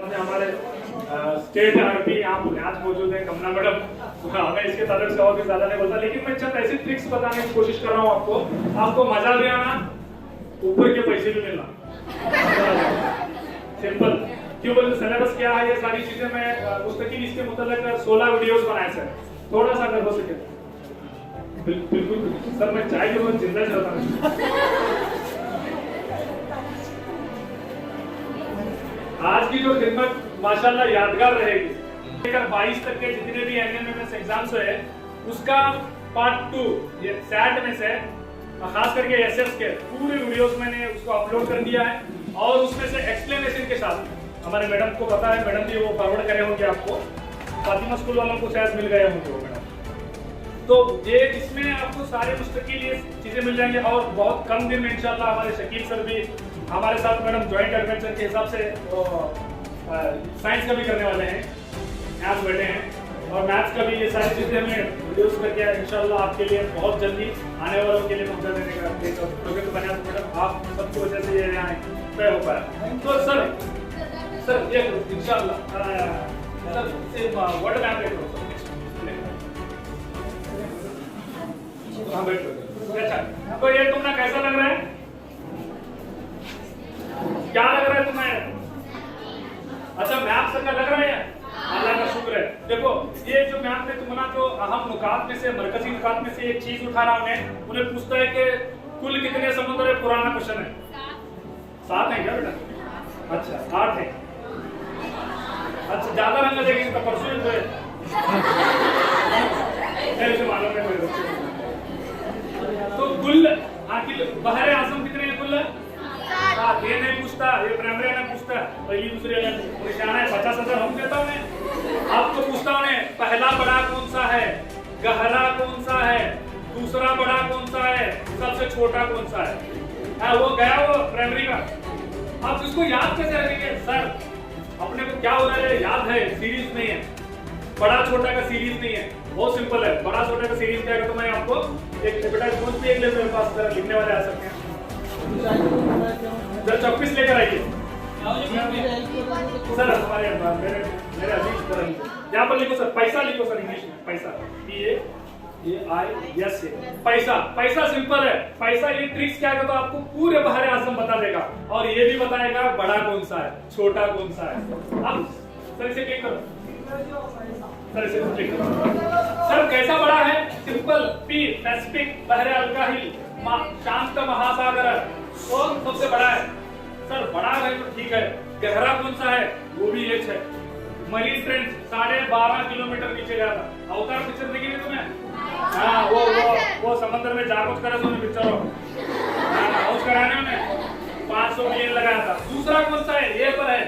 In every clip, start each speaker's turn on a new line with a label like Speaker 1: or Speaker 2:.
Speaker 1: हमारे state RP यहाँ आज मौजूद है कमला मैडम। हमें इसके ताल्लुक से और भी ज्यादा नहीं बोलता, लेकिन मैं चंद ऐसी ट्रिक्स बताने की कोशिश कर रहा हूँ आपको मजा भी आना, ऊपर के पैसे भी मिलना। सिंपल क्यों बोलते, सिलेबस क्या है, ये सारी चीजें मैं मुस्तकिल इसके मुताबिक 16 वीडियोस बनाए थे। थोड़ा सा अगर हो सके बिल्कुल सर, मैं चाय के बहुत जिंदा चलता हूँ। आज की जो खिदमत माशाल्लाह यादगार रहेगी। 22 तक के जितने भी एनएमएमएस एग्जाम्स हुए उसका पार्ट 2 ये सैट में से खास करके एसएस के पूरे वीडियोस मैंने उसको अपलोड कर दिया है, और उसमें से एक्सप्लेनेशन के साथ हमारे मैडम को पता है, मैडम भी वो फॉरवर्ड करे होंगे आपको, फातिमा स्कूल वालों को शायद मिल गए होंगे वो मैडम। तो ये इसमें आपको सारे मुस्तकिल ये चीजें मिल जाएंगे, और बहुत कम दिन में इंशाल्लाह हमारे शकील सर भी हमारे साथ मैडम ज्वाइंट एडवेंचर के हिसाब से साइंस का भी करने वाले हैं, यहाँ बैठे हैं, और मैथ्स का भी। ये सारी चीजें हमें वीडियोस करके इंशाल्लाह आपके लिए बहुत जल्दी आने वालों के लिए मौका देने का प्रोजेक्ट बनाया। तो मैडम आप सबकी वजह से ये यहाँ तय हो पाया। तो सर ये इंशाल्लाह वर्ड मैप देख लो। हाँ बैठो। अच्छा तो ये तुमने कैसा लग रहा है, क्या लग रहा है तुम्हें? अच्छा मैप का लग रहा है, अल्लाह का शुक्र है। देखो ये जो मैप में तुम्हारा जो अहम नुकात में से, मरकजी नुकात में से एक चीज उठा रहा हूं, उन्हें पूछता है कि कुल कितने समुद्र है। पुराना क्वेश्चन है, 7 है क्या बेटा? अच्छा 8 है। अच्छा ज्यादा रंग देंगे तो परसों जो है मालूम है मेरे। तो कुल आखिर बहर आजम कितने हैं कुल? ये नहीं पूछता, ये प्राइमरी नहीं पूछता, पहली दूसरी निशाना है 50,000 हम देता हूँ। आपको पूछता हूँ पहला बड़ा कौन सा है, गहरा कौन सा है, दूसरा बड़ा कौन सा है, सबसे छोटा कौन सा है? वो गया वो प्राइमरी का। आप इसको याद कैसे रखेंगे? सर अपने को क्या हो रहा है, याद है, सीरीज नहीं है, बड़ा छोटा का सीरीज नहीं है, बहुत सिंपल है। बड़ा छोटा का सीरीज क्या है तो मैं आपको एक एडवर्टाइजमेंट भी एक मेरे पास लिखने वाले आ सकते हैं। जब 26 लेकर आइए सर, हमारे मेरे अजीज तरह यहाँ पर लिखो सर, पैसा लिखो सर, इंग्लिश में पैसा, PAIS पैसा। पैसा सिंपल है, पैसा ये ट्रिक्स क्या है तो आपको पूरे बहरे आजम बता देगा, और ये भी बताएगा बड़ा कौन सा है, छोटा कौन सा है। अब सर इसे क्लिक करो, सर इसे क्लिक करो। सर कैसा बड़ा है? सिंपल, P पैसिफिक, बहरे अलकाहिल, शांत महासागर वो सबसे बड़ा है। सर बड़ा है तो ठीक है, गहरा कौन सा है? वो भी H है। मरीन ट्रेंच 12.5 किलोमीटर नीचे गया था। अवतार पिक्चर देखी नहीं तुमने? हाँ वो समंदर में जागोज करा तुमने पिक्चर हो, हाउस कराने में 500 मिलियन लगाया था। दूसरा कौन सा है? ये पर है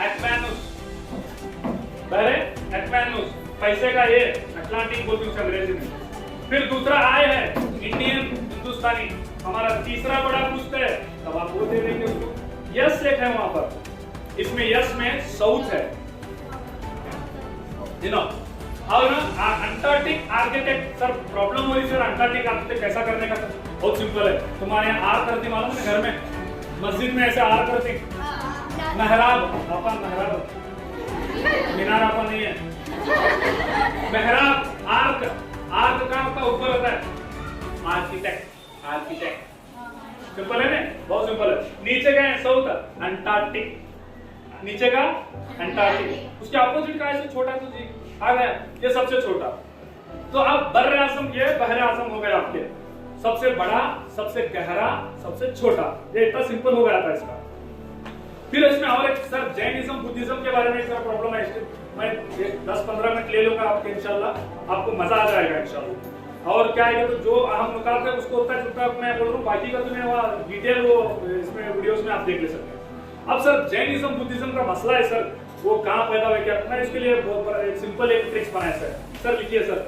Speaker 1: एक्वानुस, बहरे एक्वानुस, पैसे का ये अटलांटिक बोलते हैं अंग्रेजी में। फिर दूसरा आय है इंडियन हिंदुस्तानी। हमारा तीसरा बड़ा पूछते है तब आप वो दे देंगे उसको। यस एक है वहां पर, इसमें यस में साउथ है, और ना अंटार्कटिक आर्किटेक्ट। सर प्रॉब्लम हो रही सर, अंटार्कटिक आर्किटेक्ट कैसा करने का? सर बहुत सिंपल है, तुम्हारे यहाँ आर करती मालूम है घर में, मस्जिद में ऐसे आर करती, मेहराब अपन, मेहराब मीनार अपन नहीं है, मेहराब आर्क, आर्क का होता ऊपर होता है, आर्किटेक्ट सिंपल है ना, बहुत सिंपल है। नीचे का है साउथ अंटार्कटिक, नीचे का अंटार्कटिक, उसके अपोजिट का ऐसे छोटा तो जी आ गया, ये सबसे छोटा। तो अब बर्रे आजम, ये बहरे आजम हो गए आपके, सबसे बड़ा, सबसे गहरा, सबसे छोटा। ये इतना सिंपल हो गया था इसका। फिर इसमें और एक सर जैनिज्म बुद्धिज्म के बारे में सर प्रॉब्लम है, मैं 10-15 मिनट ले लूंगा आपके, इंशाल्लाह आपको मजा आ जाएगा इंशाल्लाह। और क्या है तो जो अहम नुकात है उसको उतना चुपता मैं बोल रहा हूँ, बाकी का तुम्हें वहाँ डिटेल वो इसमें वीडियोस में आप देख ले सकते हैं। अब सर जैनिज्म बुद्धिज्म का मसला है सर, वो कहाँ पैदा हुआ क्या? मैं इसके लिए बहुत बड़ा एक सिंपल एक ट्रिक्स बनाया सर। सर लिखिए सर,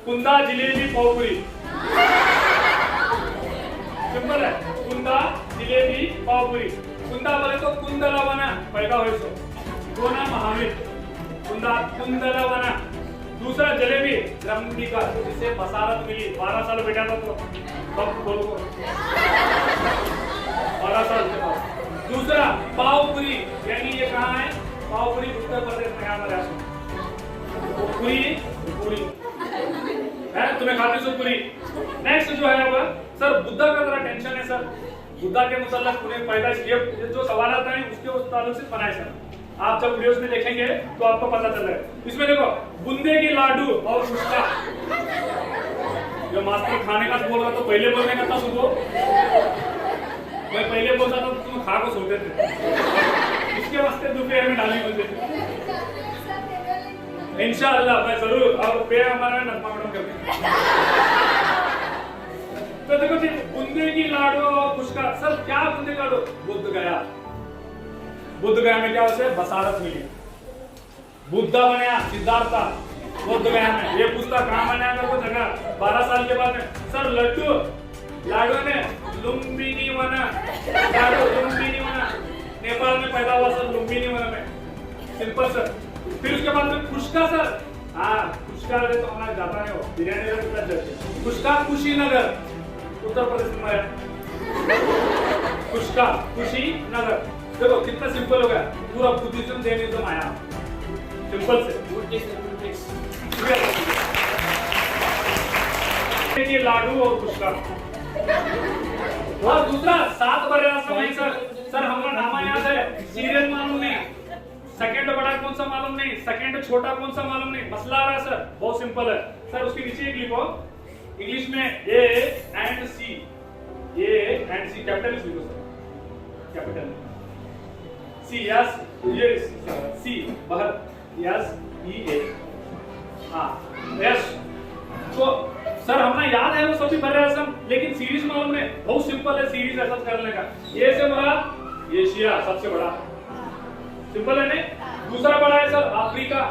Speaker 1: कुंदा जिलेबी पावपुरी, सिंपल है, कुंदा जिलेबी पावपुरी। कुंदा बोले तो कुंदलवना पैदा हुए सो, गोना महावीर, कुंदा कुंदलवना। दूसरा जलेबी ब्रह्मी का, जिसे बसारत मिली, 12 साल बैठा था तो कब बोलो 12 साल के बाद। दूसरा पावपुरी, यानी ये कहाँ है? पावपुरी उत्तर प्रदेश में यहाँ पर पूरी पूरी है, तुम्हें खाते सो पूरी। नेक्स्ट जो है वो सर बुद्धा का जरा टेंशन है सर, बुद्धा के मुतल्लक उन्हें पैदाइश ये जो सवाल आता है उसके उस ताल्लुक से बनाए सर। आप जब वीडियोस में देखेंगे तो आपको पता चल रहा है। इसमें देखो बूंदे की लाडू और गुस्सा, जो मास्टर खाने का बोल रहा तो पहले बोलने का था सुबह, मैं पहले बोलता था तो तुम खा को सोते थे, इसके वास्ते दोपहर में डाली बोलते थे। इंशाअल्लाह मैं जरूर, और पेड़ हमारा नरमा मैडम करते हैं। तो देखो जी बूंदे की लाडू और गुस्सा सर, क्या बूंदे का लाडू? बुद्ध गया, बुद्ध गया में क्या उसे बसारत मिली, बुद्धा बनया सिद्धार्था बुद्ध गया में। ये पूछता कहाँ बनाया मेरे को जगह, 12 साल के बाद में सर लड्डू लाडू ने लुम्बिनी वना, लाडू लुम्बिनी वना नेपाल में पैदा हुआ सर, लुम्बिनी वना में, सिंपल सर। फिर उसके बाद में खुशका सर, हाँ खुशका तो हमारा जाता है वो बिरयानी खुशका कुशीनगर उत्तर प्रदेश में है, खुशका कुशीनगर। देखो कितना सिंपल हो गया, पूरा बुद्धिज्म जैनिज्म आया सिंपल से। ये लाडू और गुस्सा और दूसरा 7 बड़े आसम है सर। सर हमारा नामा याद है, सीरियल मालूम नहीं, सेकंड बड़ा कौन सा मालूम नहीं, सेकंड छोटा कौन सा मालूम नहीं, मसला आ रहा है सर, बहुत सिंपल है सर। उसके नीचे एक लिखो इंग्लिश में A and C, A and C capital लिखो सर, कैपिटल सी यस, ये सी बाहर यस ई ए, हाँ यस। तो सर हमें याद है वो सभी बड़े आसम, लेकिन सीरीज मालूम नहीं, बहुत सिंपल है सीरीज ऐसा करने का। ये से बड़ा एशिया सबसे बड़ा, सिंपल है नहीं। दूसरा बड़ा है सर अफ्रीका,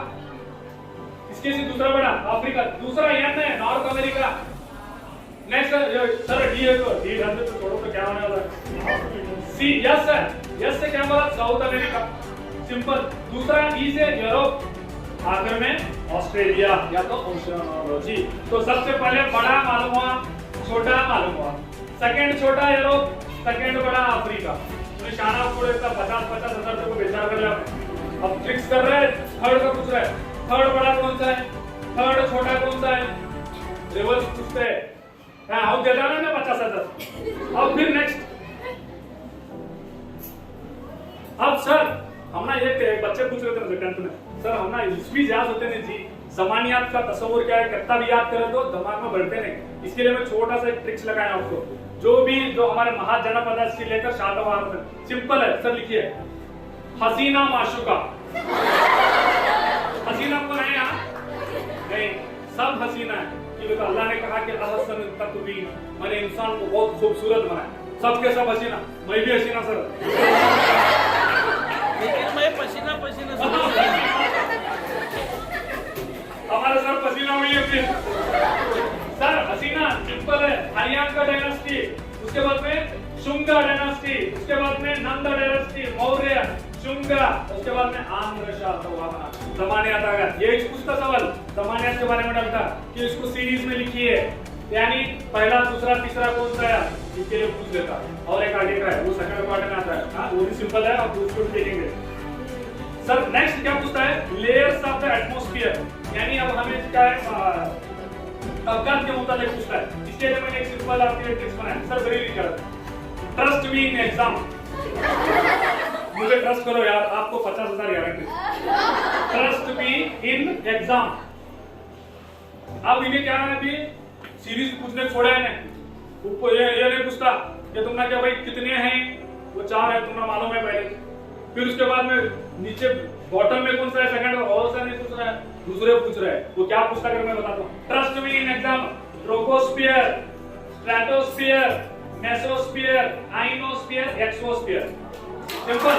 Speaker 1: इसके से दूसरा बड़ा अफ्रीका। दूसरा यन है north America. Next sir D है, तो डी ढंग से तो छोड़ो तो क्या होने वाला है। सी यस है, यस से क्या बोला साउथ अमेरिका, सिंपल। दूसरा ई से यूरोप, आखिर में ऑस्ट्रेलिया या तो ओशियानोलॉजी। तो सबसे पहले बड़ा मालूम हुआ, छोटा मालूम हुआ, सेकंड छोटा यूरोप, सेकंड बड़ा अफ्रीका। तो निशाना पूरे का 50-50 हजार को विचार कर लिया। अब ट्रिक्स कर रहे हैं, थर्ड का पूछ रहे हैं, थर्ड बड़ा कौन सा है, थर्ड छोटा कौन सा है, रिवर्स पूछते हैं। हाँ हम दे रहे हैं 50,000। अब फिर नेक्स्ट, अब सर हम ना एक बच्चे पूछ रहे थे 10th में, सर हम ना ईस्वी याद होते नहीं जी, ज़मानियात का तस्वुर क्या है, कितना भी याद करें तो दिमाग में बढ़ते नहीं। इसके लिए मैं छोटा सा एक ट्रिक्स लगाया आपको, जो हमारे महाजनपद से लेकर शातवाहन तक सिंपल है सर। लिखिए हसीना माशुका, हसीना कौन है यहाँ? नहीं, सब हसीना है। कि अल्लाह ने कहा कि अहसन तकवीन, मैंने इंसान को बहुत खूबसूरत बनाया, सबके सब हसीना, मैं भी हसीना सर।
Speaker 2: लेकिन मैं पसीना
Speaker 1: हमारा सर पसीना हुई है फिर सर। हसीना सिंपल है, हरियाणा का डायनास्टी, उसके बाद में शुंगा डायनास्टी, उसके बाद में नंद डायनास्टी, मौर्य, शुंगा, उसके बाद में आंध्र शातवाहन। ज़मानियात आ गया, ये पूछता सवाल ज़मानियात के बारे में डालता कि इसको सीरीज में लिखिए, यानी पहला दूसरा तीसरा कौन सा है इसके लिए पूछ लेता। और एक आगे का है वो सेकंड पार्ट में आता है, हाँ वो भी सिंपल है, आप उसको देखेंगे सर। नेक्स्ट क्या पूछता है, लेयर्स ऑफ द एटमॉस्फेयर, यानी अब हमें क्या है तापमान के मुताबिक पूछता है। इसके लिए मैंने एक सिंपल आपके लिए ट्रिक्स बनाया सर, वेरी कर ट्रस्ट मी इन एग्जाम, मुझे ट्रस्ट करो यार, आपको 50,000 guarantee, trust me in exam. अब इन्हें क्या है अभी सीरीज पूछने छोड़ा है ने, ऊपर ये नहीं पूछता कि तुमने क्या भाई कितने हैं, वो 4 है तुम्हें मालूम है पहले। फिर उसके बाद में नीचे बॉटम में कौन सा है सेकंड, और सा नहीं पूछ रहा है, दूसरे पूछ रहा है। वो क्या पूछता है मैं बताता हूँ, trust me in exam, troposphere, stratosphere, mesosphere, ionosphere, exosphere, simple.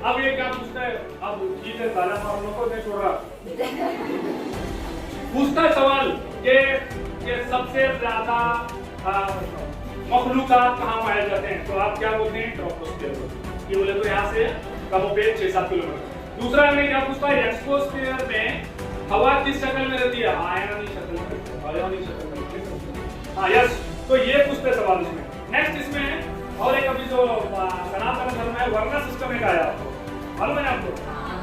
Speaker 1: अब ये क्या पूछता है, अब ठीक है सारा मामलों को नहीं छोड़ रहा, पूछता है सवाल कि सबसे ज्यादा मखलूकात कहाँ पाए जाते हैं, तो आप क्या बोलते हैं ट्रोपोस्फीयर, ये बोले तो यहाँ से कमोबेश 6-7 किलोमीटर। दूसरा हमें क्या पूछता है, एक्सोस्फीयर में हवा किस शक्ल में रहती है, आयनिक शक्ल में, हाँ यस। तो ये पूछते सवाल इसमें। नेक्स्ट इसमें और एक अभी जो सनातन धर्म है वर्ण सिस्टम एक आया, आपको मालूम है आपको?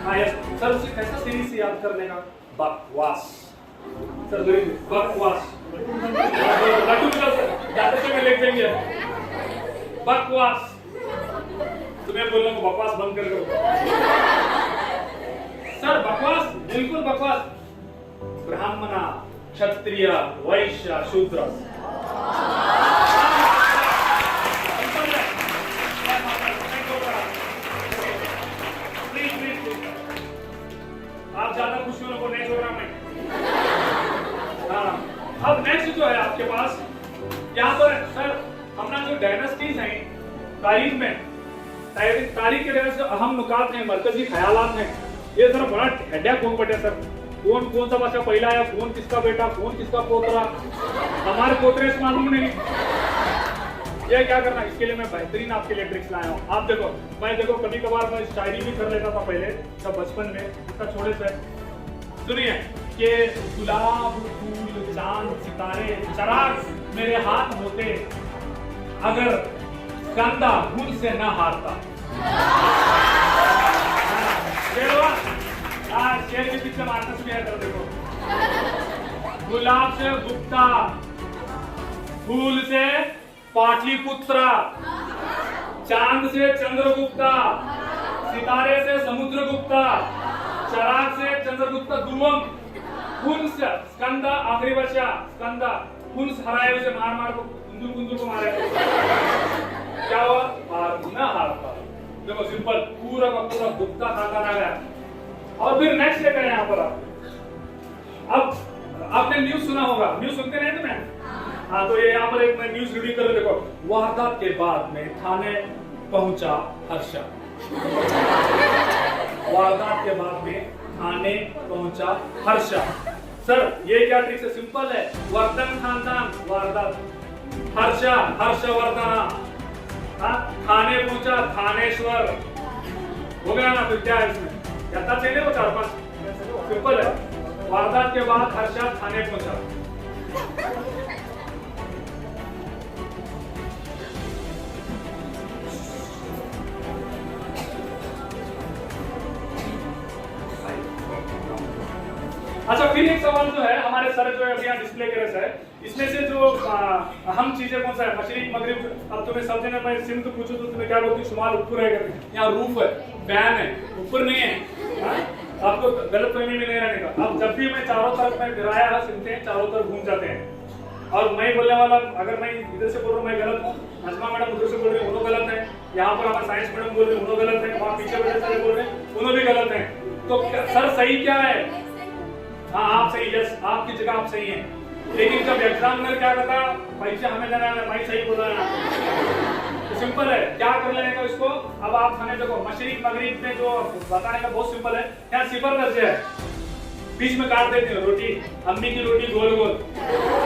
Speaker 1: हाँ यस सर, उसे कैसा सीरीज याद करने का? बकवास सर, बकवास जाते में लिख देंगे बकवास। तुम्हें बोल रहा हूँ बकवास बंद कर दो सर, बकवास बिल्कुल बकवास। ब्राह्मण, क्षत्रिय, वैश्य, शूद्र, आप ज्यादा खुशियों को नहीं छोड़ रहा मैं। हाँ, अब नेक्स्ट जो है आपके पास यहाँ पर सर, हमारा जो डायनेस्टीज हैं तारीख में, तारीख के लिहाज से अहम नुकात हैं, मरकजी ख्यालात हैं, ये सर बड़ा हेडेक हो पड़े सर। कौन सा बच्चा पहला आया, कौन किसका बेटा, कौन किसका पोतरा, हमारे पोतरे से मालूम नहीं। ये क्या करना, इसके लिए मैं बेहतरीन आपके लिए ट्रिक्स लाया हूँ। आप देखो, मैं देखो कभी कभार मैं शायरी भी कर लेता था पहले सब बचपन में, इसका छोड़े से सुनिए कि गुलाब फूल चांद सितारे चराग मेरे हाथ होते, अगर कंधा गुल से न हारता। शेर के पीछे मार्कस भी है, देखो गुलाब से गुप्ता, फूल से पाटलिपुत्रा, चांद से चंद्रगुप्ता, सितारे से समुद्रगुप्ता, चराग से चंद्रगुप्ता दुर्वम, पुंस स्कंदा आखिरी बचा स्कंदा, पुंस हराए उसे मार मार को कुंदुर को मारे, क्या हुआ? हार ना हारता। देखो सिंपल, पूरा का पूरा गुप्ता खानदान आ गया। और फिर नेक्स्ट लेकर यहाँ पर अब आपने न्यूज सुना होगा, न्यूज सुनते नहीं तुम्हें? हाँ, तो ये यहाँ पर एक मैं न्यूज रीडिंग कर, देखो वारदात के बाद में थाने पहुंचा हर्षा। वारदात के बाद में थाने पहुंचा हर्षा। सर ये क्या ट्रिक है? सिंपल है, वर्धन खानदान वारदात, हर्षा हर्षवर्धना, थाने पहुंचा थानेश्वर, हो गया ना? फिर क्या है इसमें? ज्यादा चाहिए वो 4-5, सिंपल है। वारदात के बाद हर्षा थाने पहुंचा। अच्छा, फिर एक सवाल जो है हमारे सर जो है अभी यहाँ डिस्प्ले के रस है, इसमें से जो अहम चीजें कौन सा है? मशरिक मगरिब। अब तुम्हें सब जगह मैं सिंध पूछूं तो तुम्हें क्या बोलती? शुमाल ऊपर है, यहाँ रूफ है, फैन है, ऊपर नहीं है। आपको गलत फहमी में नहीं रहने का। अब जब भी मैं चारों तरफ में गिराया सुनते हैं, चारों तरफ घूम जाते हैं, और मैं बोलने वाला अगर मैं इधर से बोल रहा हूँ मैं गलत हूँ, नजमा मैडम उधर से बोल रही है उन्होंने गलत है, यहाँ पर हमारे साइंस मैडम बोल रहे हैं उन्होंने गलत है, वहाँ पीछे बैठे सारे बोल रहे हैं उन्होंने भी गलत है। तो सर सही क्या है? हाँ आप सही, यस आपकी जगह आप सही हैं, लेकिन जब एग्जामिनर क्या करता है परीक्षा हमें देना है, मैं सही बोल रहा है। तो सिंपल है, क्या कर लेने का इसको? अब आप हमें देखो मशरिक मगरिब में जो बताने का बहुत सिंपल है, यहाँ 0 दर्जे है, बीच में काट देते हैं रोटी, अम्मी की रोटी गोल गोल,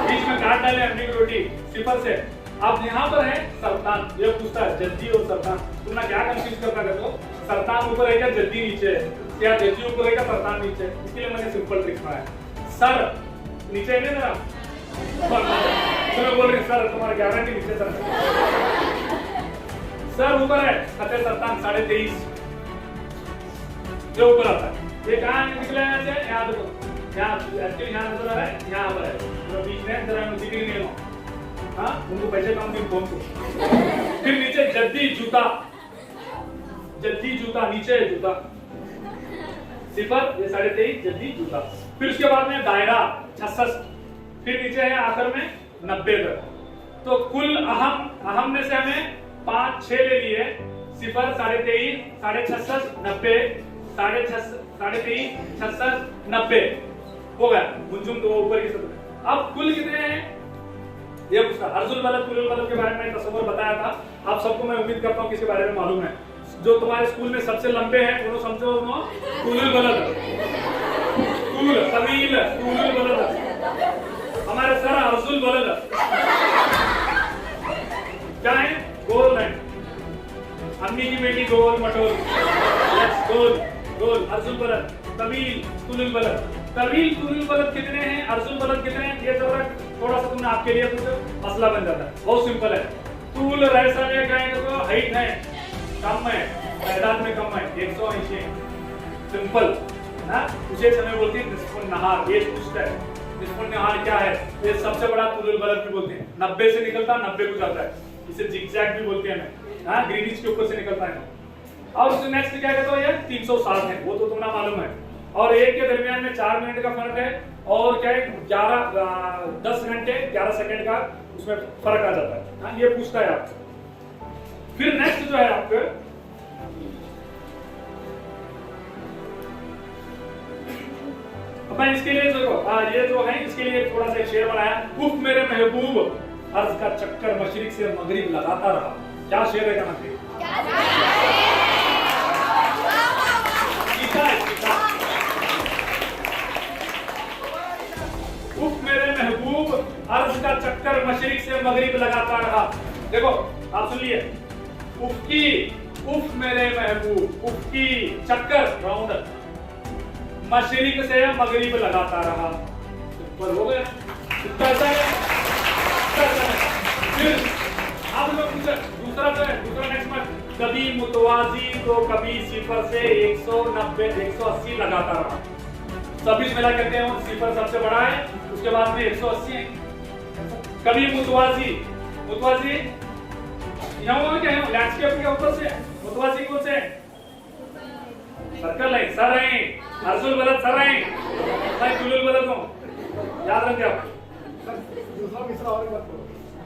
Speaker 1: बीच में काट डाले अम्मी की रोटी 0 से। अब यहाँ पर है सरतान, ये पूछता है जद्दी और सरतान, तुम ना क्या कंफ्यूज करना कर दो, सरतान ऊपर है क्या जद्दी नीचे है, क्या जद्दी ऊपर है क्या सरतान नीचे? इसके लिए मैंने सिंपल ट्रिक बनाया। सर नीचे है ना मेरा, तुम्हें बोल रहे सर तुम्हारा 11 के नीचे सर ऊपर है, खते सरतान 23.5 जो ऊपर आता है। ये कहाँ निकला है? यहाँ देखो, यहाँ एक्चुअली यहाँ नजर आ रहा है, यहाँ पर है, तो बीच में जरा मुझे नहीं हो, हाँ उनको पैसे कम दिन फोन को। फिर नीचे जद्दी जूता, जद्दी जूता नीचे है जूता 0, ये 23.5 जद्दी जूता। फिर उसके बाद में दायरा 66, फिर नीचे है आखिर में 90 तक। तो कुल अहम में से हमें 5-6 ले लिए, 0, 23.5, 66, 90, 23.5, 66, 90 हो गया। मुंजुम तो ऊपर की सब। अब कुल कितने हैं ये पूछता। अर्जुल बलद कुल बलद के बारे में तस्वर बताया था, आप सबको मैं उम्मीद करता हूँ किसी बारे में मालूम है। जो तुम्हारे स्कूल में सबसे लंबे हैं उन्होंने समझो कुल बलद, कुल तवील कुल बलद, हमारे सर अर्जुल बलद क्या है? गोल है, अम्मी की बेटी गोल मटोल, गोल गोल अर्जुल बलद, तवील कुल बलद। तवील कुल बलद कितने हैं, अर्जुल बलद कितने हैं? ये जरा थोड़ा सा तुमने आपके लिए कुछ मसला बन जाता है। बहुत सिंपल है। तूल रैसा में कहेंगे तो हाइट है कम है, तादाद में कम है 180। सिंपल ना, उसे समय बोलते हैं निस्फुन नहार। ये पूछता है निस्फुन नहार क्या है, ये सबसे बड़ा तुलुल बलद भी बोलते हैं। 90 से निकलता 90 को जाता है, इसे जिगजैग भी बोलते हैं। हाँ, ग्रीनिच के ऊपर से निकलता है। और उससे नेक्स्ट क्या कहते हो, ये 360 है, वो तो तुम्हें मालूम है। और एक के दरमियान में 4 मिनट का फर्क है, और क्या है 10 घंटे 11 सेकंड का उसमें फर्क आ जाता है। हाँ, ये पूछता है आपको। फिर नेक्स्ट जो है आपके मैं इसके लिए देखो ये जो है इसके लिए थोड़ा सा शेर बनाया। उफ मेरे महबूब अर्ज का चक्कर मशरिक से मगरिब लगाता रहा। क्या शेर है, क्या उफ मेरे महबूब अर्ज का चक्कर मशरिक से मगरिब लगाता रहा। देखो आप सुन लिए, उफ की, उफ मेरे महबूब, उफ की चक्कर राउंड, मशरिक से मगरिब लगाता रहा। ऊपर हो गया। कैसा है? फिर आप लोग दूसरा जो है, दूसरा नेक्स्ट में कभी मुतवाजी तो कभी सिफर से 190 180 लगाता रहा। सभी मिला करते हैं, सिफर सबसे बड़ा है, उसके बाद में 180 है। कभी मुतवाजी, मुतवाजी यहाँ क्या है, लैंडस्केप के ऊपर से मुतवाजी कौन से सर्कल है, सर है, अर्जुल बलद सर है, मैं तुलुल बलद हूं, याद रखें आप।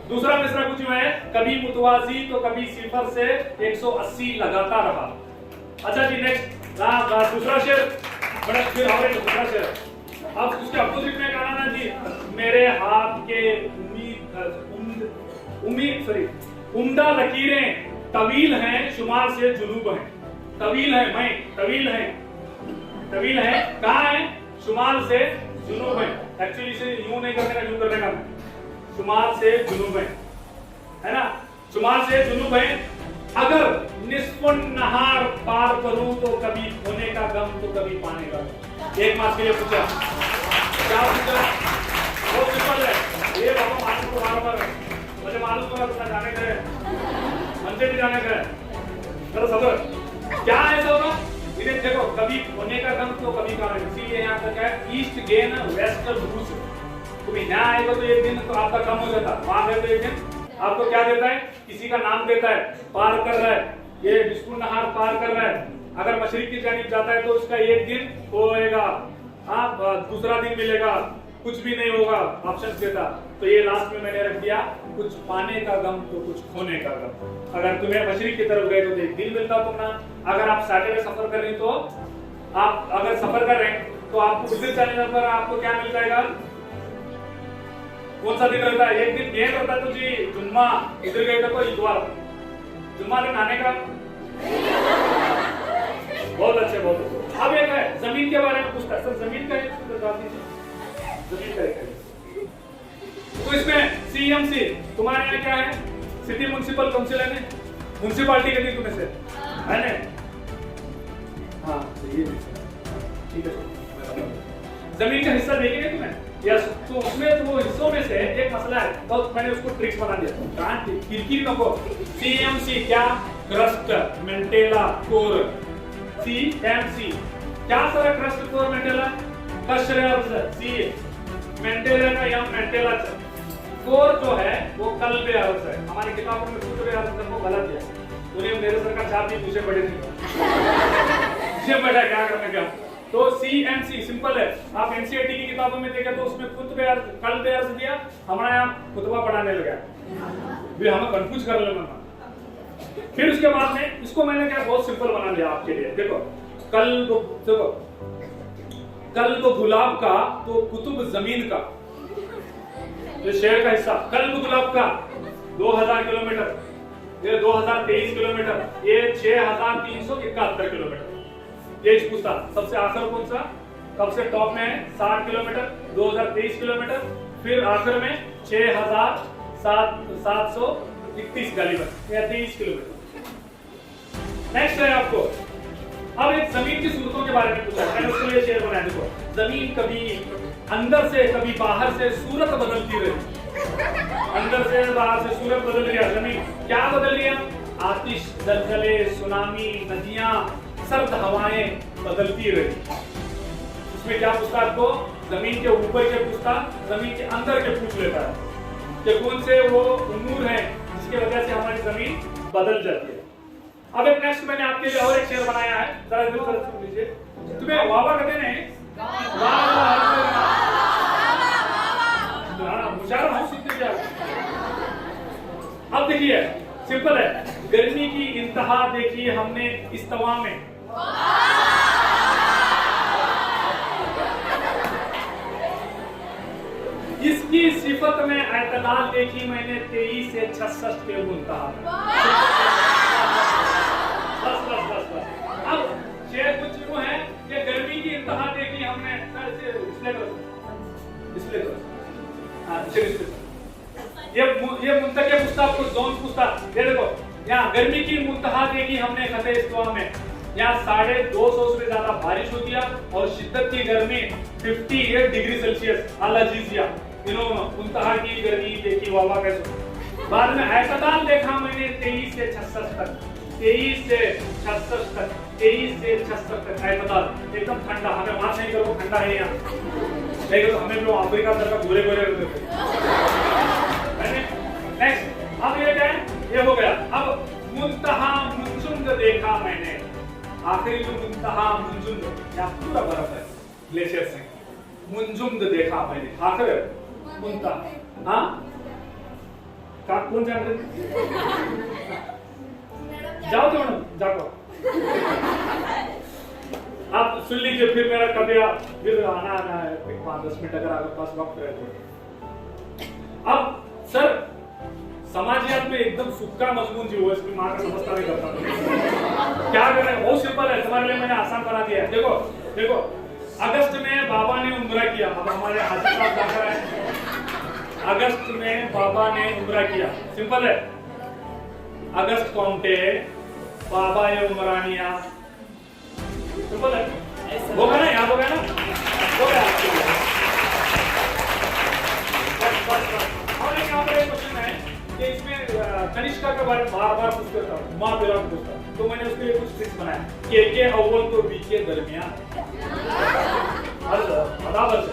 Speaker 1: दूसरा मिसरा कुछ है, कभी मुतवाजी तो कभी सिफर से 180 लगाता रहा। अच्छा जी नेक्स्ट दूसरा शेर, बड़ा शेर हमारे दूसरा शेर। अब उसके अपोजिट में कहना ना जी, मेरे हाथ के उम्दा लकीरें तवील हैं शुमार से जुनूब हैं। तवील है, मैं तवील है, तवील है कहाँ है, शुमार से जुनूब है। एक्चुअली इसे यूं नहीं करने का, यूं करने का, शुमार से जुनूब है ना, शुमार से जुनूब है। अगर निस्फुन नहार पार करूं तो कभी खोने का गम तो कभी पाने का गम। एक मास के लिए पूछा, क्या पूछा, बहुत सिंपल है ये। बाबा मालूम को बार मुझे मालूम होगा, तुमने जाने का है, मंदिर भी जाने का है, चलो सबर। क्या है ऐसा होगा, इन्हें देखो, कभी खोने का गम तो कभी पाने का। इसीलिए यहाँ पर क्या है, ईस्ट गेन वेस्ट लूज। तुम यहाँ आएगा तो एक दिन तो आपका कम हो जाता, वहां गए तो एक दिन आपको क्या देता है, किसी का नाम देता है, पार कर रहा है, ये निस्फुन नहार पार कर रहा है। अगर मशरिक की जानिब जाता है तो उसका एक दिन होएगा, आप दूसरा दिन मिलेगा, कुछ भी नहीं होगा, ऑप्शन देता। तो ये लास्ट में मैंने रख दिया, कुछ पाने का गम तो कुछ खोने का गम। अगर तुम्हें मशरिक की तरफ गए तो एक दिन मिलता तुमना। अगर आप सैटरडे सफर कर रहे तो आप अगर सफर कर रहे हैं तो आपको उस दिन जाने पर आपको क्या मिल जाएगा, कौन सा दिन रहता है, एक दिन गेन रहता है तो जी जुम्मा, इधर गए तो इतवार, जुम्मा दिन आने का। बहुत अच्छे, बहुत अच्छे। अब एक है जमीन के बारे में पूछता है, सर जमीन का जमीन का तो इसमें सीएमसी तुम्हारे यहाँ क्या है, सिटी म्युनिसिपल काउंसिल है, म्युनिसिपालिटी के दिन तुम्हें से है ना। हाँ ठीक है, जमीन का हिस्सा देखेंगे तुम्हें यस। तो उसमें वो हिस्सों में से एक मसला है, तो मैंने उसको ट्रिक्स बना दिया। किरकिर नको, सीएमसी क्या, क्रस्ट मेंटेला कोर। सीएमसी क्या सर, क्रस्ट कोर मेंटेला, कशर सी मेंटेला का या मेंटेला कोर जो है वो कल्बे अर्ज है। हमारी किताबों में कुछ अर्ज को गलत है, उन्हें मेरे सर का छाप भी पूछे पड़े थे, मुझे पता क्या करने का। तो सीएमसी सिंपल है, आप एनसीईआरटी की किताबों में देखें तो उसमें खुतबे अर्ज, कल्बे अर्ज दिया, हमारे यहाँ खुतबा पढ़ाने लगा, भी हमें कंफ्यूज कर लेना। फिर उसके बाद में इसको मैंने क्या बहुत सिंपल बना लिया आपके लिए। देखो कल्ब गुलाब का तो कुतुब जमीन का, ये शेर का हिस्सा। कल्ब गुलाब का 2000 किलोमीटर, ये 2023 किलोमीटर, ये 6371 किलोमीटर। ये पूछता सबसे आखिर कौन सा, सबसे टॉप में है 60 किलोमीटर 2023 किलोमीटर, फिर आखिर में 6731 गालिबन या 23 किलोमीटर। नेक्स्ट है आपको, अब एक जमीन की सूरतों के बारे में पूछा, मैंने उसके लिए शेयर बनाया। देखो जमीन कभी अंदर से कभी बाहर से सूरत बदलती रही। अंदर से बाहर से सूरत बदल गया, जमीन क्या बदल गया? आतिश, जलजले, सुनामी, नदियां, सर्द हवाएं बदलती रही। उसमें क्या पूछता आपको? जमीन के ऊपर के पूछता, जमीन के अंदर के पूछ लेता है कि कौन से वो उमूर हैं जिसकी वजह से हमारी जमीन बदल जाती है। अब एक नेक्स्ट मैंने आपके लिए और एक शेर बनाया है, जरा दिल से सुन लीजिए। तुम्हें वाह वाह कहते नहीं? मुशारा हम सुनते क्या? अब देखिए सिंपल है, गर्मी की इंतहा देखी हमने इस तवा में। इसकी सिफत में एतदाल देखी मैंने 23 से 66 के मुंतहा में। बस अब शेर कुछ यूं है कि गर्मी की इंतहा देखी हमने। ये मुंतके पूछता, आपको जोन पूछता। ये देखो यहाँ गर्मी की मुंतहा देखी हमने खते इस्वा में। यहाँ 250 से ज्यादा बारिश होती है और शिद्दत की गर्मी 58 डिग्री सेल्सियस अलाजीजिया। इन्होंने मुंतहा की गर्मी देखी, वाह कैसे। बाद में एतदाल देखा मैंने 23 से 66 तक। 23 से 66 तक, 23 से 66 तक एतदाल एकदम ठंडा। हमें वहां नहीं करो, ठंडा है यहाँ, नहीं तो हमें जो अफ्रीका तरफ गोरे गोरे होते थे। नेक्स्ट अब ये क्या है? ये हो गया। अब मुंतहा मुंजुंद देखा मैंने। आखिरी जो मुंतहा मुंजुंद, यहाँ पूरा बर्फ है ग्लेशियर से। मुंजुंद देखा मैंने, आखिर मुंतहा। हाँ कौन जान रहे? जाओ तो मैडम जाओ, आप सुन लीजिए। फिर मेरा कभी फिर आना है 5-10 मिनट अगर आपके पास वक्त रहे तो। अब सर समाजियात में एकदम सुक्का मजमून जी हो, इसकी माँ का समझता नहीं करता। क्या कर रहे हैं? बहुत सिंपल है, तुम्हारे लिए मैंने आसान बना दिया है। देखो अगस्त में बाबा ने उम्रा किया। अब हमारे हाजी साहब जाकर आए। अगस्त में बाबा ने उम्रा किया, सिंपल है। अगस्त कौंटे बाबा ये उमरानिया, सिंपल है। हो गया ना? याद हो गया ना? हो गया। और यहाँ पर एक क्वेश्चन है कि इसमें कनिष्का के बारे में बार पूछता था, माँ बेरा पूछता, तो मैंने उसके लिए कुछ ट्रिक्स बनाया। के अव्वल तो बी के दरमियान, बराबर से।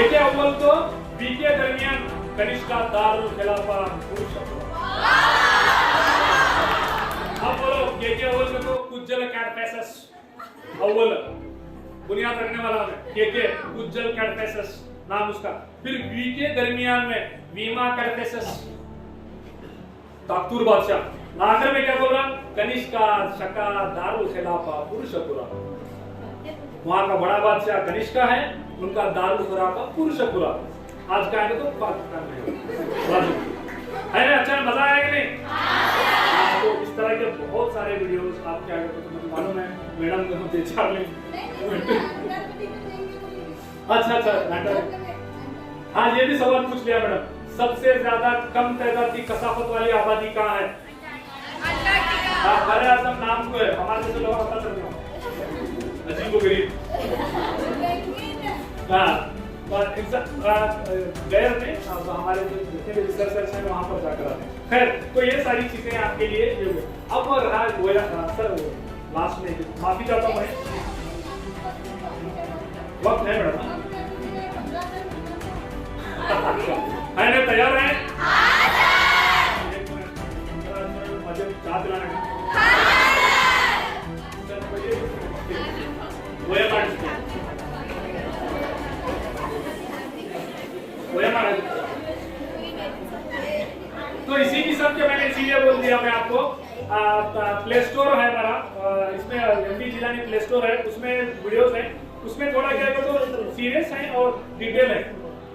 Speaker 1: के अव्वल तो बी के दरमियान, कनिष्का दारुल खिलाफा पुरुष। अब बोलो के अव्वल में तो कुज्जल कैडफेसस अव्वल बुनियाद रखने वाला है। के कुज्जल कैडफेसस नाम उसका। फिर वी के दरमियान में वीमा कैडफेसस ताकतूर बादशाह। आखिर में क्या बोल रहा? कनिष्का शका दारुल खिलाफा पुरुषपुरा। वहां का बड़ा बादशाह कनिष्का है, उनका दारुल खिलाफा पुरुषपुरा। आज का है तो पाकिस्तान में है ना? अच्छा मजा आया कि नहीं? तो इस तरह के बहुत सारे वीडियोस आपके आगे तो मुझे मालूम है मैडम ने मुझे 4 मिनट। अच्छा हाँ ये भी सवाल पूछ लिया मैडम। सबसे ज्यादा कम तादाद की कसाफत वाली आबादी कहाँ है? बड़े आजम नाम को है, हमारे जैसे लोग पता चलते हैं अजीबोगरीब। गैर में हमारे जो जितने भी रिसर्चर्स हैं वहां पर जाकर आते हैं। खैर तो ये सारी चीजें आपके लिए अब रहा सर लास्ट में माफी चाहता हूँ मैं, वक्त है मैडम? है ना? तैयार है? मुझे चाह दिलाना तो इसी की सब के मैंने इसीलिए बोल दिया मैं आपको। प्ले स्टोर है हमारा, इसमें एमडी जिलानी प्ले स्टोर है, उसमें वीडियोस हैं। उसमें थोड़ा क्या है तो सीरियस है और डिटेल है,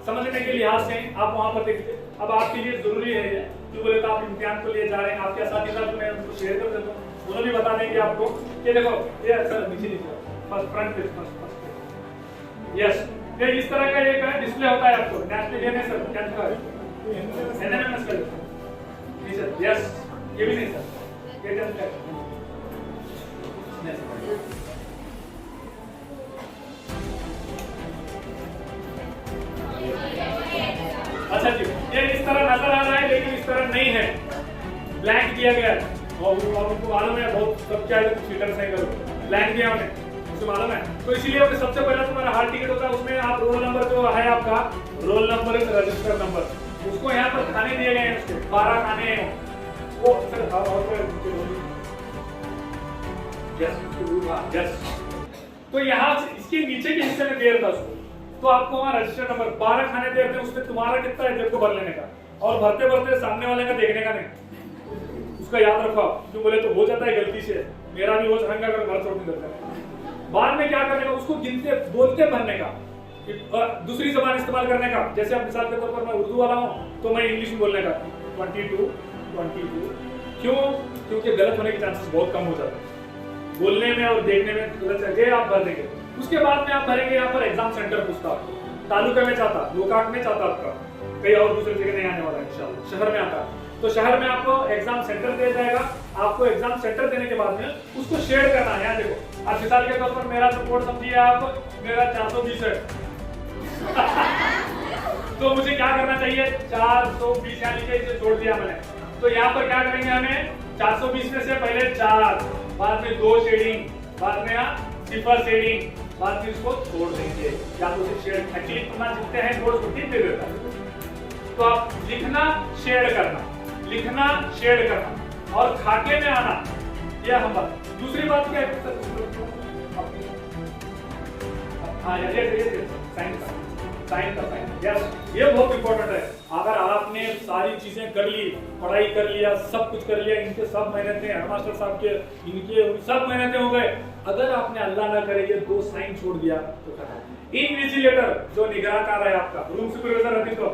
Speaker 1: समझने के लिहाज से आप वहां पर देखिए। अब आपके लिए जरूरी है क्यों बोले तो आप इम्तिहान को लिए जा रहे हैं, आपके साथ ही साथ मैं उनको शेयर कर देता हूँ, दोनों भी बता देंगे आपको कि देखो ये सर नीचे first front page first yes ये इस तरह का एक डिस्प्ले होता है आपको। नेशनल डे में सर क्या लिखा है? एनएमएस का नहीं सर, यस ये भी नहीं सर, ये टेंथ का नहीं सर। ब्लैंक दिया गया है और उनको मालूम है बहुत सब क्या है चीटर सही करो, ब्लैंक दिया हमने उसे मालूम है। तो इसीलिए अपने सबसे पहला तुम्हारा हाल टिकट होता है, उसमें आप रोल नंबर जो है आपका रोल नंबर रजिस्टर नंबर उसको यहाँ पर खाने दिए गए हैं, उसके 12 खाने हैं वो यस। तो यहाँ इसके नीचे के हिस्से में देर था उसको, तो आपको वहाँ रजिस्टर नंबर 12 खाने देते हैं, उसमें तुम्हारा कितना है जेब को भर लेने का और भरते भरते सामने वाले का देखने का नहीं, उसका याद रखो। क्यों बोले तो हो जाता है गलती से, मेरा भी हो सकता है घर छोड़ नहीं करता। बाद में क्या करने का, उसको गिनते बोलते भरने का, दूसरी जबान इस्तेमाल करने का। जैसे अब मिसाल के तौर पर मैं उर्दू वाला हूँ तो मैं इंग्लिश में बोलने का 22 क्यों, क्योंकि गलत होने के चांसेस बहुत कम हो जाते हैं बोलने में और देखने में, गलत करके आप भर देंगे। उसके बाद में आप भरेंगे यहाँ पर एग्जाम सेंटर पूछता आपको, तालुका में चाहता, लोकाट में चाहता, आपका कहीं और दूसरी जगह नहीं आने वाला है इंशाल्लाह, शहर में आता है तो शहर में आपको एग्जाम सेंटर दिया जाएगा। आपको एग्जाम सेंटर देने के बाद में उसको शेयर करना है। यहाँ देखो आप मिसाल के तौर पर मेरा सपोर्ट समझिए, आप मेरा 420 है तो मुझे क्या करना चाहिए, 420 यहाँ नीचे इसे छोड़ दिया मैंने, तो यहाँ पर क्या करेंगे हमें 420 में से पहले 4, बाद में 2 शेडिंग, बाद में 0 शेडिंग, बाद में इसको छोड़ देंगे या तो उसे शेड एक्चुअली करना सीखते हैं कोड को ठीक दे देता है। तो आप लिखना शेड करना, लिखना शेड करना और खाके में आना, यह हम बात। दूसरी बात क्या है, हाँ ये साइन का साइन, यस ये बहुत इंपॉर्टेंट है। अगर आपने सारी चीजें कर ली, पढ़ाई कर लिया, सब कुछ कर लिया, इनके सब मेहनतें मास्टर साहब के इनके सब मेहनतें हो गए, अगर आपने अल्लाह ना करे ये 2 साइन छोड़ दिया तो खत्म। इनविजिलेटर जो निगरानदार है आपका, रूम सुपरवाइजर रहती तो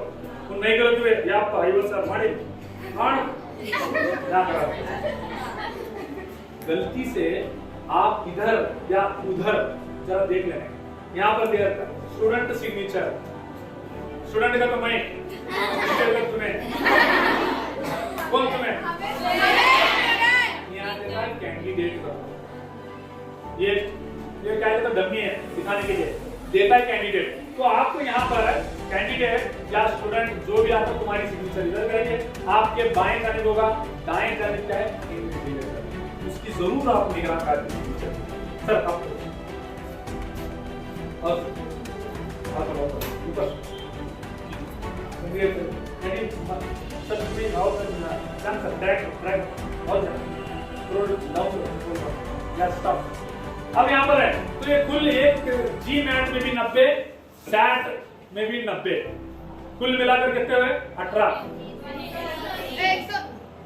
Speaker 1: वो नहीं करते हुए या आपका आई सर माड़ी क्या करा, गलती से आप इधर या उधर जरा देख लेना, यहाँ पर दिया था स्टूडेंट सिग्नेचर, स्टूडेंट का तो मैं, टीचर का तुम्हें, कौन तुम्हें, यहाँ देता है कैंडिडेट का, ये क्या है तो डमी है दिखाने के लिए, देता है कैंडिडेट। तो आपको यहाँ पर कैंडिडेट या स्टूडेंट जो भी आपको तुम्हारी सिग्नेचर इधर करेंगे, आपके बाएं जानिब होगा, दाएं जानिब क्या है इनविजिलेटर, उसकी जरूर आप निगरान करें सर। आपको ऊपर अब यहाँ पर है तो ये कुल एक जी मैट में भी 90, सैट में भी 90, कुल मिलाकर कितने हुए 18,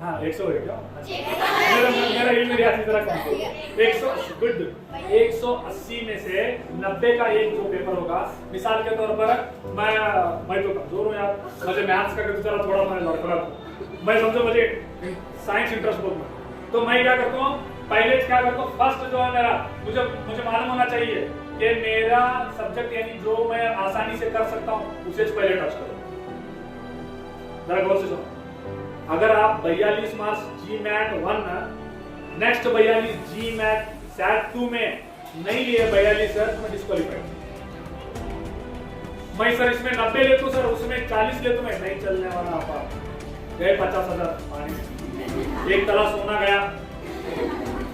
Speaker 1: हाँ 100 है क्या, मेरा इल्म रियासी तरह कम, 100 गुड, 180 में से 90 का एक जो पेपर होगा, मिसाल के तौर पर मैं तो कमजोर हूँ यार, मुझे मैथ्स का जरा थोड़ा मैं लड़खड़ा, मैं समझो मुझे साइंस इंटरेस्ट बहुत है, तो मैं क्या करता हूँ पहले क्या करता हूँ, फर्स्ट जो है मेरा मुझे मालूम होना चाहिए कि मेरा सब्जेक्ट यानी जो मैं आसानी से कर सकता हूँ उसे पहले टच करो। जरा गौर से सुनो, अगर आप 42 मार्क्स जी मैट 1 नेक्स्ट 42 जी मैट सैट 2 में नहीं लिए 42 सर मैं डिस्क्वालीफाइड, मैं सर इसमें 90 ले तो सर उसमें 40 ले तो मैं नहीं चलने वाला, आप गए 50,000 पानी, एक तरह सोना गया,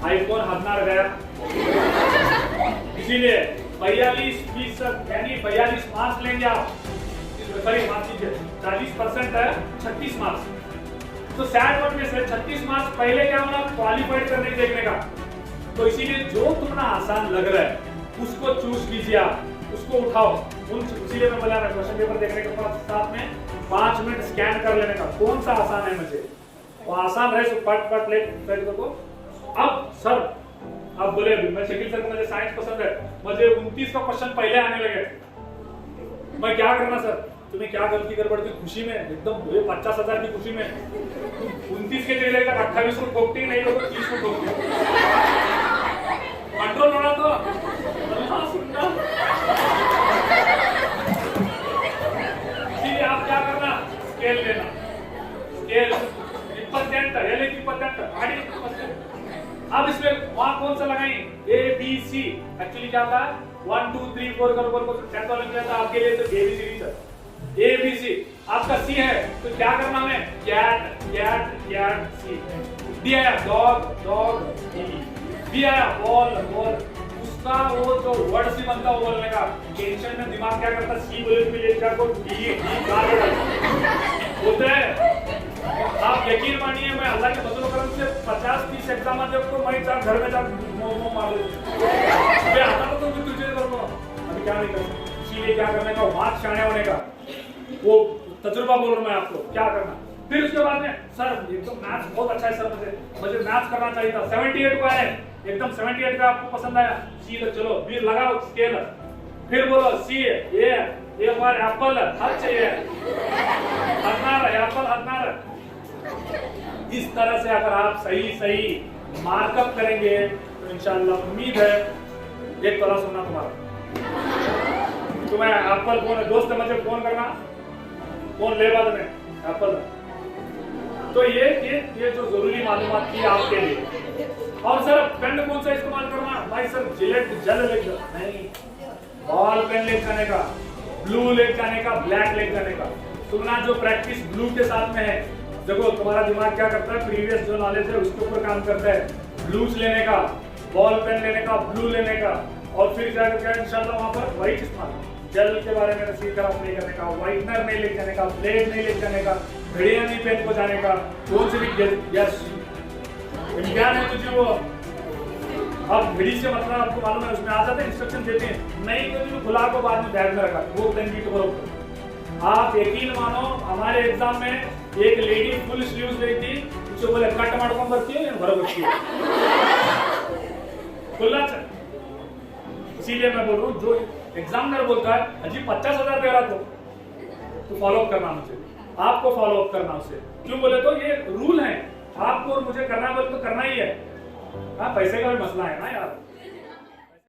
Speaker 1: आईफोन हदनार गया, इसीलिए 42% यानी 42 मार्क्स लेंगे आप, सॉरी माफ कीजिए 40% है 36 मार्क्स, तो सैट 1 में से 36 मार्क्स पहले क्या होना क्वालिफाइड करने के देखने का, तो इसीलिए जो तुम्हें आसान लग रहा है उसको चूज कीजिए, आप उसको उठाओ, इसीलिए मैं बोला मैं क्वेश्चन पेपर देखने के बाद साथ में 5 मिनट स्कैन कर लेने का, कौन सा आसान है मुझे, वो आसान रहे तो पट ले को। अब सर अब बोले मैं शकील सर को मुझे साइंस पसंद है, मुझे 29 का क्वेश्चन पहले आने लगे, मैं क्या करना सर, तुम्हें क्या गलती कर पड़ती खुशी में एकदम 50,000 की खुशी में 29 के जगह का 28 को ठोकती नहीं तो 30 को ठोकती, कंट्रोल होना तो सुनना, इसीलिए आप क्या करना स्केल लेना, स्केल 20% यानी 20% अब इसमें वहां कौन सा लगाएंगे ए बी सी, एक्चुअली क्या था 1 2 3 4 का ऊपर को 10 वाला किया था आपके लिए, तो A B C A B C आपका सी है तो क्या करना है cat cat cat C, D आया डॉग डॉग डी, बी आया बॉल बॉल, उसका वो जो वर्ड सी बनता है वो बोलने का, टेंशन में दिमाग क्या करता है, सी बोले तो ले जाको डी होता है। आप यकीन मानिए मैं अल्लाह के फजल करम से 50-30 एग्जाम आते को मैं घर में जा मोमो मार मैं आता तो तुझे करूंगा, अभी क्या नहीं करना, इसीलिए क्या करने का, वहां शाने होने का, वो तजुर्बा बोल रहा हूं मैं आपको क्या करना। फिर उसके बाद में सर एकदम मैथ्स बहुत अच्छा है सर, मुझे मैथ्स करना चाहिए था, 78 का है एकदम, 78 का आपको पसंद आया, सी तो चलो फिर लगाओ स्केल, फिर बोलो सी ए फॉर एप्पल हर चाहिए, हरनार एप्पल हरनार। इस तरह से अगर आप सही मार्कअप करेंगे तो इंशाल्लाह उम्मीद है एक तोला सोना तुम्हारा। तुम्हें एप्पल फोन दोस्त मुझे फोन करना, फोन ले बाद में एप्पल। तो ये जो जरूरी मालूमात थी आपके लिए। और सर पेन कौन सा इस्तेमाल करना, भाई सर जिलेट जेल लेकर नहीं, बॉल पेन ले जाने का, ब्लू ले जाने का, ब्लैक ले जाने का। सुनना जो प्रैक्टिस ब्लू के साथ में है, देखो तुम्हारा दिमाग क्या करता है, प्रीवियस जो नॉलेज है उसके ऊपर काम करता है। ब्लूज लेने का, बॉल पेन लेने का, ब्लू लेने का, और फिर जाकर क्या इंशाल्लाह वहां पर व्हाइट इस्तेमाल, जेल के बारे में नसीब खराब नहीं करने का, व्हाइटनर नहीं ले जाने का, ब्लेड नहीं ले जाने का, घड़ियां नहीं पेन को जाने का, कौन सी भी यस इम्तिहान है तुझे वो। अब घड़ी से मतलब आपको मालूम है उसमें आ जाते हैं इंस्ट्रक्शन देते हैं, नहीं तो खुला को बाद में बैग में रखा, वो पेन की तो आप यकीन मानो हमारे एग्जाम में एक लेडी फुल स्लीव्स ली थी, उसको बोले कट मारको बरती है या भर बरती है खुला चल। इसीलिए मैं बोल रहा हूँ जो एग्जामिनर बोलता है अजी 50,000 दे रहा तो फॉलो अप करना, मुझे आपको फॉलो अप करना उसे, क्यों बोले तो ये रूल है, आपको और मुझे करना बोले तो करना ही है। हाँ पैसे का भी मसला है ना यार।